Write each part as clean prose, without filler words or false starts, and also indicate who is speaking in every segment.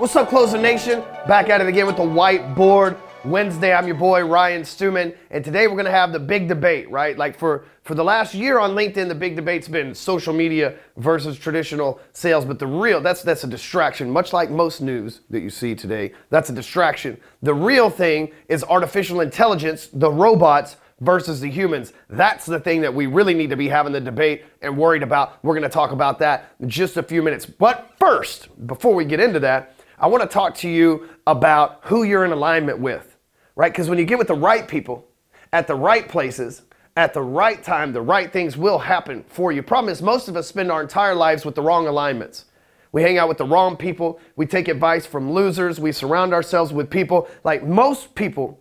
Speaker 1: What's up, Closer Nation? Back at it again with the whiteboard. Wednesday, I'm your boy, Ryan Stewman, and today we're gonna have the big debate, right? Like for the last year on LinkedIn, the big debate's been social media versus traditional sales, but the real, that's a distraction, much like most news that you see today. That's a distraction. The real thing is artificial intelligence, the robots versus the humans. That's the thing that we really need to be having the debate and worried about. We're gonna talk about that in just a few minutes. But first, before we get into that, I wanna talk to you about who you're in alignment with, right? Because when you get with the right people, at the right places, at the right time, the right things will happen for you. Problem is, most of us spend our entire lives with the wrong alignments. We hang out with the wrong people. We take advice from losers. We surround ourselves with people. Like most people,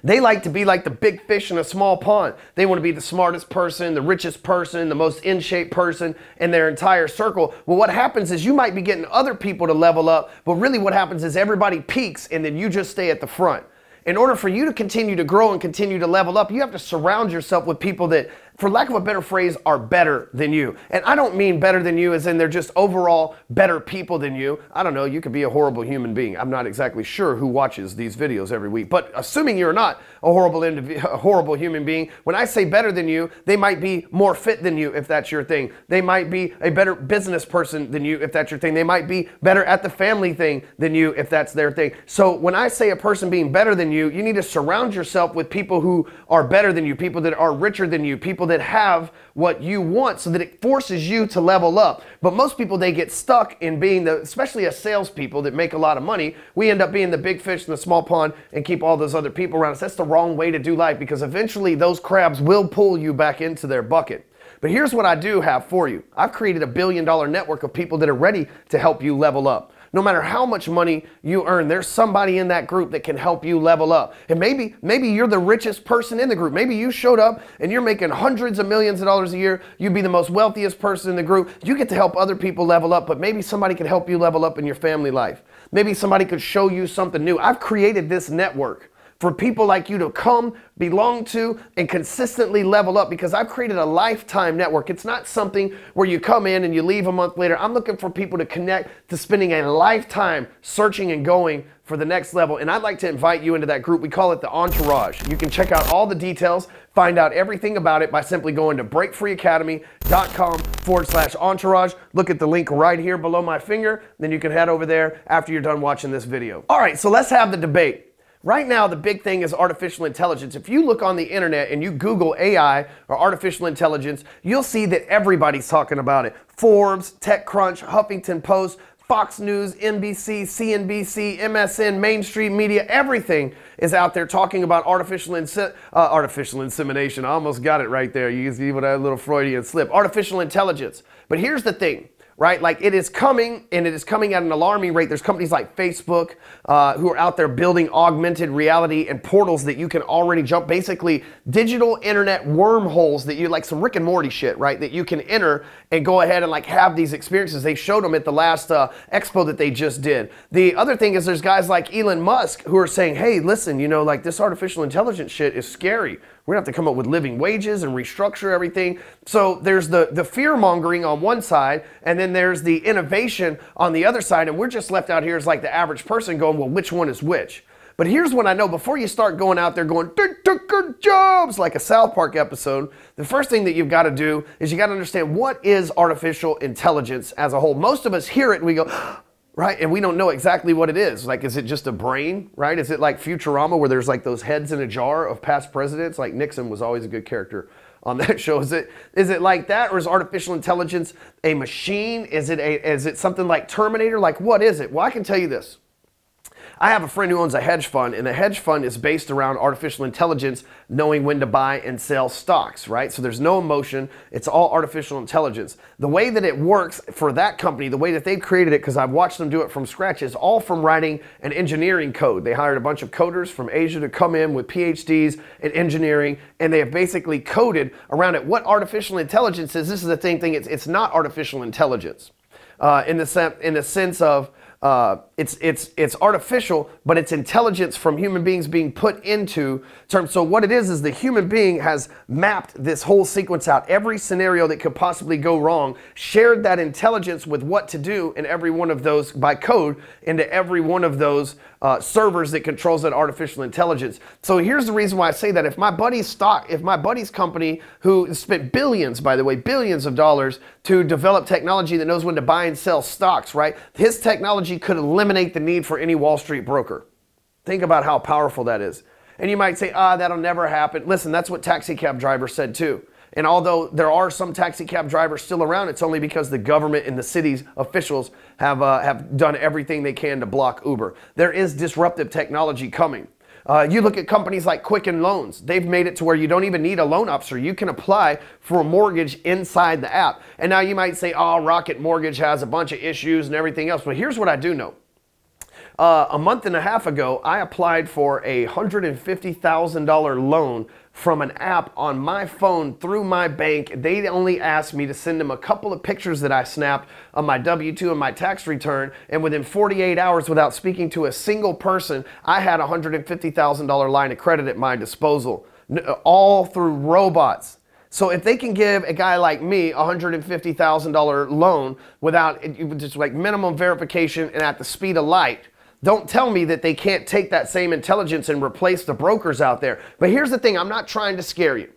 Speaker 1: they like to be like the big fish in a small pond. They want to be the smartest person, the richest person, the most in shape person in their entire circle. Well, what happens is you might be getting other people to level up, but really what happens is everybody peaks and then you just stay at the front. In order for you to continue to grow and continue to level up, you have to surround yourself with people that, for lack of a better phrase, are better than you. And I don't mean better than you as in they're just overall better people than you. I don't know, you could be a horrible human being. I'm not exactly sure who watches these videos every week, but assuming you're not a horrible human being, when I say better than you, they might be more fit than you if that's your thing. They might be a better business person than you if that's your thing. They might be better at the family thing than you if that's their thing. So when I say a person being better than you need to surround yourself with people who are better than you, people that are richer than you, people that have what you want so that it forces you to level up. But most people, they get stuck in being especially as salespeople that make a lot of money, we end up being the big fish in the small pond and keep all those other people around us. That's the wrong way to do life because eventually those crabs will pull you back into their bucket. But here's what I do have for you. I've created a billion-dollar network of people that are ready to help you level up. No matter how much money you earn, there's somebody in that group that can help you level up. And maybe you're the richest person in the group. Maybe you showed up and you're making hundreds of millions of dollars a year. You'd be the most wealthiest person in the group. You get to help other people level up, but maybe somebody can help you level up in your family life. Maybe somebody could show you something new. I've created this network for people like you to come, belong to, and consistently level up because I've created a lifetime network. It's not something where you come in and you leave a month later. I'm looking for people to connect to spending a lifetime searching and going for the next level. And I'd like to invite you into that group. We call it the Entourage. You can check out all the details, find out everything about it by simply going to breakfreeacademy.com/entourage. Look at the link right here below my finger. Then you can head over there after you're done watching this video. All right, so let's have the debate. Right now, the big thing is artificial intelligence. If you look on the internet and you Google AI or artificial intelligence, you'll see that everybody's talking about it. Forbes, TechCrunch, Huffington Post, Fox News, NBC, CNBC, MSN, mainstream media, everything is out there talking about artificial insemination. I almost got it right there. You see what a little Freudian slip. Artificial intelligence. But here's the thing. Right? Like it is coming, and it is coming at an alarming rate. There's companies like Facebook who are out there building augmented reality and portals that you can already jump, basically digital internet wormholes that you, like some Rick and Morty shit, right? That you can enter and go ahead and like have these experiences. They showed them at the last expo that they just did. The other thing is there's guys like Elon Musk who are saying, hey, listen, you know, like this artificial intelligence shit is scary. We're gonna have to come up with living wages and restructure everything. So there's the fear mongering on one side, and then there's the innovation on the other side, and we're just left out here as like the average person going, well, which one is which? But here's what I know, before you start going out there going, they took our jobs, like a South Park episode, the first thing that you've gotta do is you gotta understand what is artificial intelligence as a whole. Most of us hear it and we go, right? And we don't know exactly what it is. Like, is it just a brain, right? Is it like Futurama where there's like those heads in a jar of past presidents? Like Nixon was always a good character on that show. Is it like that? Or is artificial intelligence a machine? Is it something like Terminator? Like, what is it? Well, I can tell you this. I have a friend who owns a hedge fund, and the hedge fund is based around artificial intelligence knowing when to buy and sell stocks, right? So there's no emotion. It's all artificial intelligence. The way that it works for that company, the way that they've created it, because I've watched them do it from scratch, is all from writing an engineering code. They hired a bunch of coders from Asia to come in with PhDs in engineering, and they have basically coded around it. What artificial intelligence is, this is the thing, it's not artificial intelligence in the sense of it's artificial, but it's intelligence from human beings being put into terms. So what it is the human being has mapped this whole sequence out, every scenario that could possibly go wrong, shared that intelligence with what to do in every one of those by code into every one of those servers that controls that artificial intelligence. So here's the reason why I say that. If my buddy's company, who spent billions, by the way, billions of dollars to develop technology that knows when to buy and sell stocks, right? His technology could eliminate the need for any Wall Street broker. Think about how powerful that is. And you might say, that'll never happen. Listen, that's what taxi cab drivers said too. And although there are some taxi cab drivers still around, it's only because the government and the city's officials have done everything they can to block Uber. There is disruptive technology coming. You look at companies like Quicken loans. They've made it to where you don't even need a loan officer. You can apply for a mortgage inside the app. And now you might say, Rocket Mortgage has a bunch of issues and everything else. But here's what I do know. A month and a half ago, I applied for a $150,000 loan from an app on my phone through my bank. They only asked me to send them a couple of pictures that I snapped on my W-2 and my tax return, and within 48 hours, without speaking to a single person, I had a $150,000 line of credit at my disposal, all through robots. So if they can give a guy like me a $150,000 loan without just like minimum verification and at the speed of light, don't tell me that they can't take that same intelligence and replace the brokers out there. But here's the thing, I'm not trying to scare you.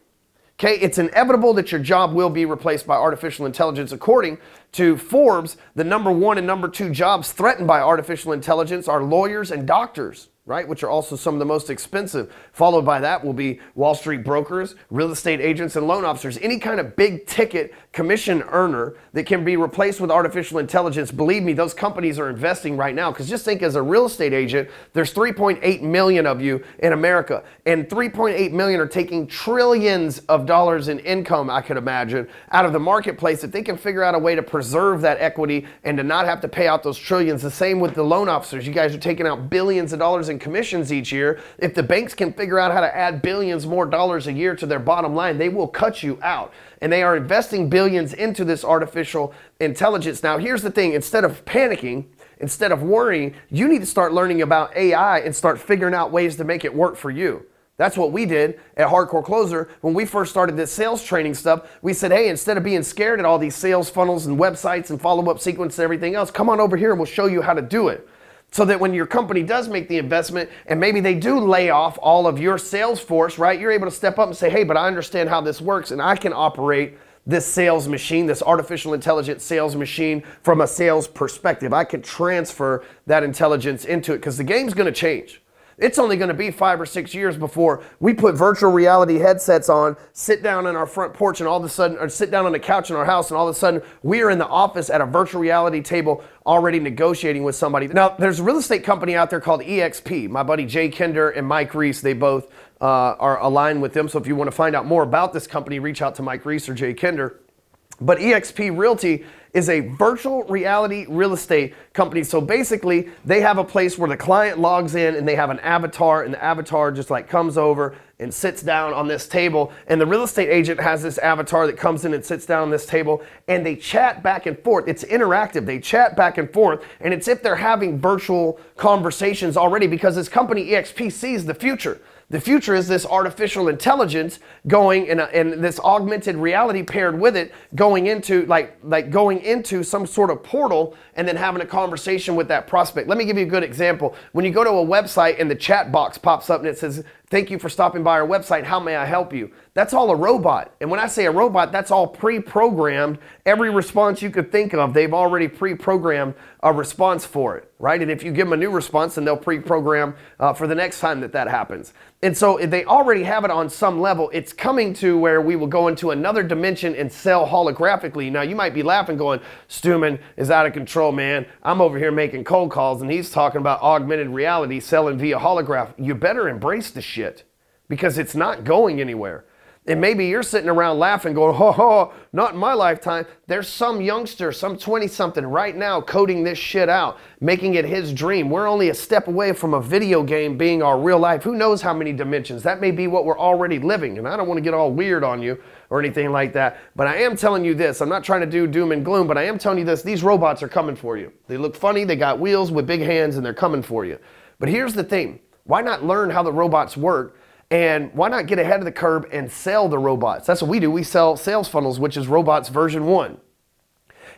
Speaker 1: Okay, it's inevitable that your job will be replaced by artificial intelligence. According to Forbes, the #1 and #2 jobs threatened by artificial intelligence are lawyers and doctors, right? Which are also some of the most expensive. Followed by that will be Wall Street brokers, real estate agents, and loan officers. Any kind of big ticket commission earner that can be replaced with artificial intelligence, believe me, those companies are investing right now. Because just think, as a real estate agent, there's 3.8 million of you in America. And 3.8 million are taking trillions of dollars in income, I could imagine, out of the marketplace. If they can figure out a way to preserve that equity and to not have to pay out those trillions. The same with the loan officers. You guys are taking out billions of dollars in commissions each year. If the banks can figure out how to add billions more dollars a year to their bottom line, they will cut you out. And they are investing billions into this artificial intelligence. Now, here's the thing. Instead of panicking, instead of worrying, you need to start learning about AI and start figuring out ways to make it work for you. That's what we did at Hardcore Closer. When we first started this sales training stuff, we said, hey, instead of being scared at all these sales funnels and websites and follow-up sequence and everything else, come on over here and we'll show you how to do it. So that when your company does make the investment and maybe they do lay off all of your sales force, right, you're able to step up and say, hey, but I understand how this works and I can operate this sales machine, this artificial intelligence sales machine from a sales perspective. I can transfer that intelligence into it because the game's going to change. It's only going to be 5 or 6 years before we put virtual reality headsets on, sit down on our front porch and all of a sudden, or sit down on the couch in our house and all of a sudden we are in the office at a virtual reality table already negotiating with somebody. Now, there's a real estate company out there called EXP. My buddy Jay Kinder and Mike Reese, they both are aligned with them. So if you want to find out more about this company, reach out to Mike Reese or Jay Kinder. But EXP Realty is a virtual reality real estate company. So basically, they have a place where the client logs in and they have an avatar, and the avatar just like comes over and sits down on this table. And the real estate agent has this avatar that comes in and sits down on this table, and they chat back and forth. It's interactive. They chat back and forth, and it's if they're having virtual conversations already, because this company EXP sees the future. The future is this artificial intelligence going and this augmented reality paired with it going into going into some sort of portal and then having a conversation with that prospect. Let me give you a good example. When you go to a website and the chat box pops up and it says, thank you for stopping by our website. How may I help you? That's all a robot. And when I say a robot, that's all pre-programmed. Every response you could think of, they've already pre-programmed a response for it, right? And if you give them a new response, then they'll pre-program for the next time that happens. And so if they already have it on some level, it's coming to where we will go into another dimension and sell holographically. Now, you might be laughing going, Stewman is out of control, man. I'm over here making cold calls and he's talking about augmented reality selling via holograph. You better embrace the shit because it's not going anywhere. And maybe you're sitting around laughing going, ho ho, not in my lifetime. There's some youngster, some 20-something right now coding this shit out, making it his dream. We're only a step away from a video game being our real life. Who knows how many dimensions? That may be what we're already living. And I don't want to get all weird on you or anything like that. But I am telling you this. I'm not trying to do doom and gloom, but I am telling you this. These robots are coming for you. They look funny. They got wheels with big hands, and they're coming for you. But here's the thing. Why not learn how the robots work? And why not get ahead of the curve and sell the robots? That's what we do. We sell sales funnels, which is robots version 1.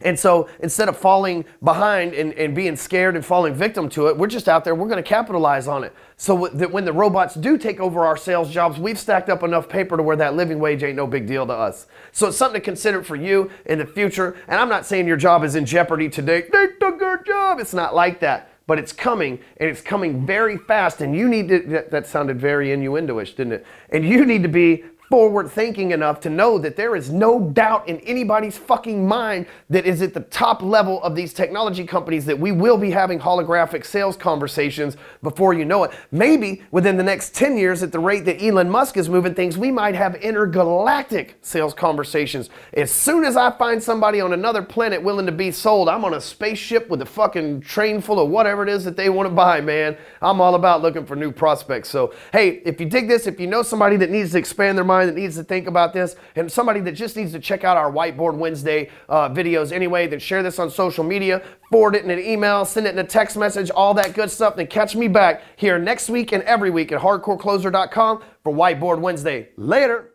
Speaker 1: And so instead of falling behind and being scared and falling victim to it, we're just out there, we're going to capitalize on it. So that when the robots do take over our sales jobs, we've stacked up enough paper to where that living wage ain't no big deal to us. So it's something to consider for you in the future. And I'm not saying your job is in jeopardy today. They took our job. It's not like that. But it's coming, and it's coming very fast, and you need to, that sounded very innuendo-ish, didn't it? And you need to be forward thinking enough to know that there is no doubt in anybody's fucking mind that is at the top level of these technology companies that we will be having holographic sales conversations before you know it. Maybe within the next 10 years, at the rate that Elon Musk is moving things, we might have intergalactic sales conversations. As soon as I find somebody on another planet willing to be sold, I'm on a spaceship with a fucking train full of whatever it is that they want to buy, man. I'm all about looking for new prospects. So, hey, if you dig this, if you know somebody that needs to expand their mind, that needs to think about this, and somebody that just needs to check out our Whiteboard Wednesday videos anyway, then share this on social media, forward it in an email, send it in a text message, all that good stuff. Then catch me back here next week and every week at hardcorecloser.com for Whiteboard Wednesday. Later.